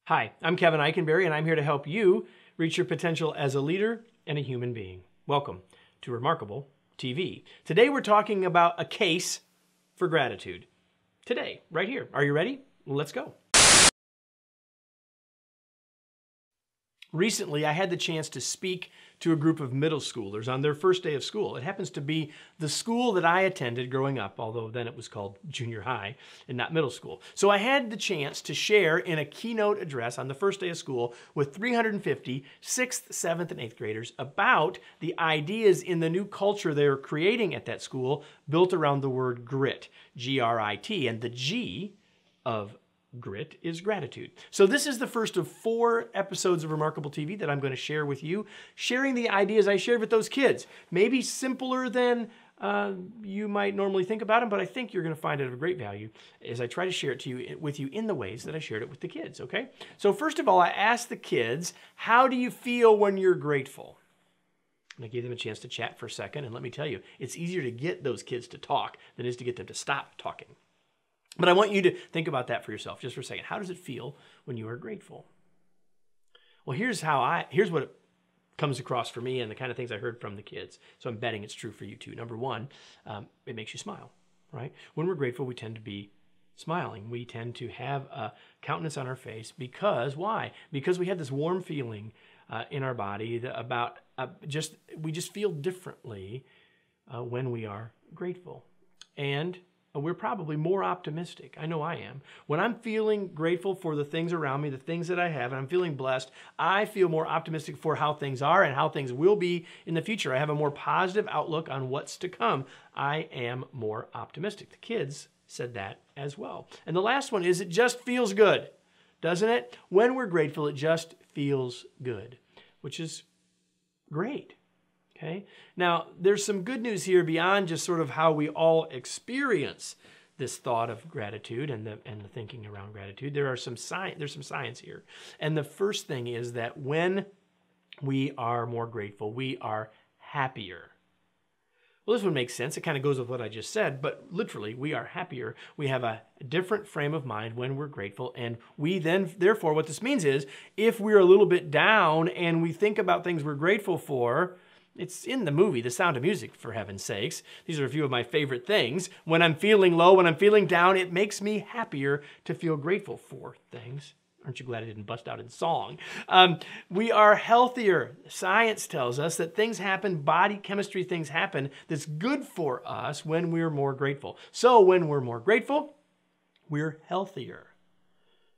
Hi, I'm Kevin Eikenberry, and I'm here to help you reach your potential as a leader and a human being. Welcome to Remarkable TV. Today we're talking about a case for gratitude. Today, right here. Are you ready? Let's go. Recently, I had the chance to speak to a group of middle schoolers on their first day of school. It happens to be the school that I attended growing up, although then it was called junior high and not middle school. So I had the chance to share in a keynote address on the first day of school with 350 6th, 7th, and 8th graders about the ideas in the new culture they're creating at that school built around the word grit, G-R-I-T, and the G of grit is gratitude. So this is the first of 4 episodes of Remarkable TV that I'm going to share with you, sharing the ideas I shared with those kids. Maybe simpler than you might normally think about them, but I think you're going to find it of great value as I try to share it with you in the ways that I shared it with the kids, okay? So first of all, I asked the kids, how do you feel when you're grateful? And I gave them a chance to chat for a second, and let me tell you, it's easier to get those kids to talk than it is to get them to stop talking. But I want you to think about that for yourself just for a second. How does it feel when you are grateful? Well, here's what it comes across for me and the kind of things I heard from the kids. So I'm betting it's true for you too. Number one, it makes you smile, right? When we're grateful, we tend to be smiling. We tend to have a countenance on our face because, why? Because we have this warm feeling in our body about we just feel differently when we are grateful. And we're probably more optimistic. I know I am. When I'm feeling grateful for the things around me, the things that I have, and I'm feeling blessed, I feel more optimistic for how things are and how things will be in the future. I have a more positive outlook on what's to come. I am more optimistic. The kids said that as well. And the last one is it just feels good, doesn't it? When we're grateful, it just feels good, which is great. Okay. Now, there's some good news here beyond just sort of how we all experience this thought of gratitude and the thinking around gratitude. There's some science here. And the first thing is that when we are more grateful, we are happier. Well, this one makes sense. It kind of goes with what I just said, but literally, we are happier. We have a different frame of mind when we're grateful, and we then, therefore, what this means is, if we're a little bit down and we think about things we're grateful for, it's in the movie, The Sound of Music, for heaven's sakes. These are a few of my favorite things. When I'm feeling low, when I'm feeling down, it makes me happier to feel grateful for things. Aren't you glad I didn't bust out in song? We are healthier. Science tells us that things happen, body chemistry things happen that's good for us when we're more grateful. So when we're more grateful, we're healthier.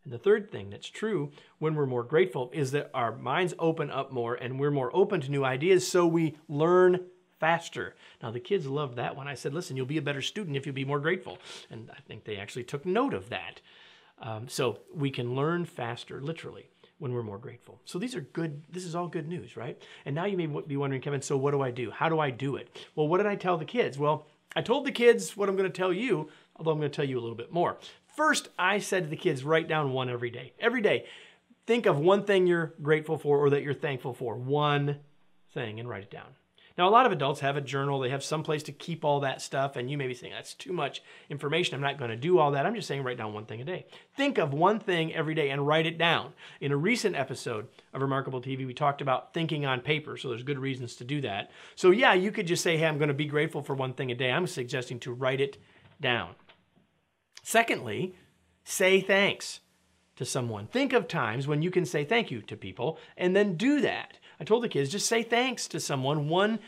And the third thing that's true when we're more grateful is that our minds open up more and we're more open to new ideas, so we learn faster. Now, the kids loved that one. I said, listen, you'll be a better student if you be more grateful. And I think they actually took note of that. So we can learn faster, literally, when we're more grateful. So these are good. This is all good news, right? And now you may be wondering, Kevin, so what do I do? How do I do it? Well, what did I tell the kids? Well, I told the kids what I'm going to tell you, although I'm going to tell you a little bit more. First, I said to the kids, write down one every day. Every day, think of one thing you're grateful for or that you're thankful for. One thing, and write it down. Now, a lot of adults have a journal. They have some place to keep all that stuff, and you may be saying, that's too much information. I'm not going to do all that. I'm just saying write down one thing a day. Think of one thing every day and write it down. In a recent episode of Remarkable TV, we talked about thinking on paper, so there's good reasons to do that. So yeah, you could just say, hey, I'm going to be grateful for one thing a day. I'm suggesting to write it down. Secondly, say thanks to someone. Think of times when you can say thank you to people and then do that. I told the kids, just say thanks to someone one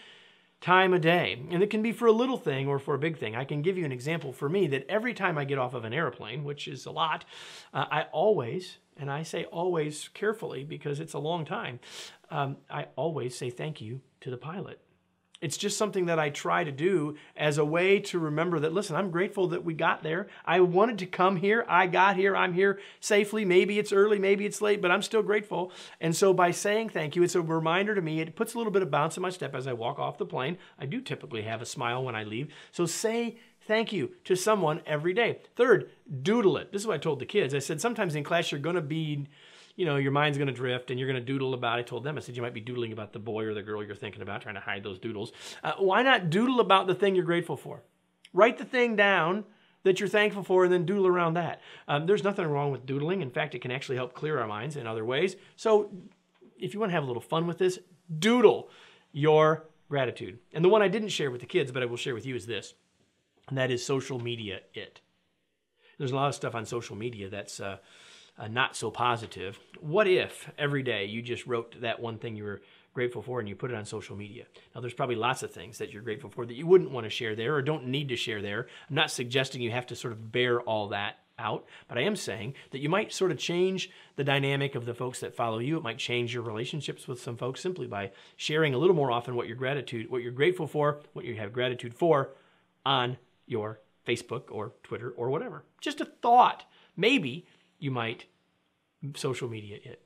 time a day. And it can be for a little thing or for a big thing. I can give you an example for me that every time I get off of an airplane, which is a lot, I always, and I say always carefully because it's a long time, I always say thank you to the pilot. It's just something that I try to do as a way to remember that, listen, I'm grateful that we got there. I wanted to come here. I got here. I'm here safely. Maybe it's early, maybe it's late, but I'm still grateful. And so by saying thank you, it's a reminder to me. It puts a little bit of bounce in my step as I walk off the plane. I do typically have a smile when I leave. So say thank you to someone every day. Third, doodle it. This is what I told the kids. I said, sometimes in class, you're going to be your mind's going to drift and you're going to doodle about, I told them, I said, you might be doodling about the boy or the girl you're thinking about, trying to hide those doodles. Why not doodle about the thing you're grateful for? Write the thing down that you're thankful for and then doodle around that. There's nothing wrong with doodling. In fact, it can actually help clear our minds in other ways. So if you want to have a little fun with this, doodle your gratitude. And the one I didn't share with the kids, but I will share with you is this, and that is social media it. There's a lot of stuff on social media that's not so positive. What if every day you just wrote that one thing you were grateful for and you put it on social media? Now, there's probably lots of things that you're grateful for that you wouldn't want to share there or don't need to share there. I'm not suggesting you have to sort of bear all that out, but I am saying that you might sort of change the dynamic of the folks that follow you. It might change your relationships with some folks simply by sharing a little more often what you're grateful for, what you have gratitude for on your Facebook or Twitter or whatever. Just a thought. Maybe you might social media it.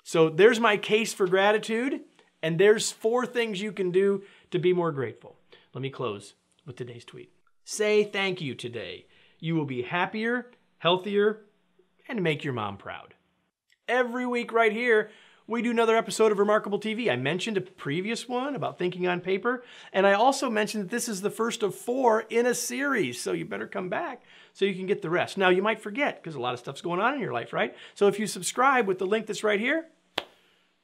So there's my case for gratitude, and there's 4 things you can do to be more grateful. Let me close with today's tweet. Say thank you today. You will be happier, healthier, and make your mom proud. Every week right here, we do another episode of Remarkable TV. I mentioned a previous one about thinking on paper, and I also mentioned that this is the first of 4 in a series, so you better come back so you can get the rest. Now, you might forget, because a lot of stuff's going on in your life, right? So if you subscribe with the link that's right here,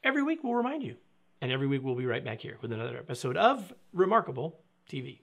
every week we'll remind you. And every week we'll be right back here with another episode of Remarkable TV.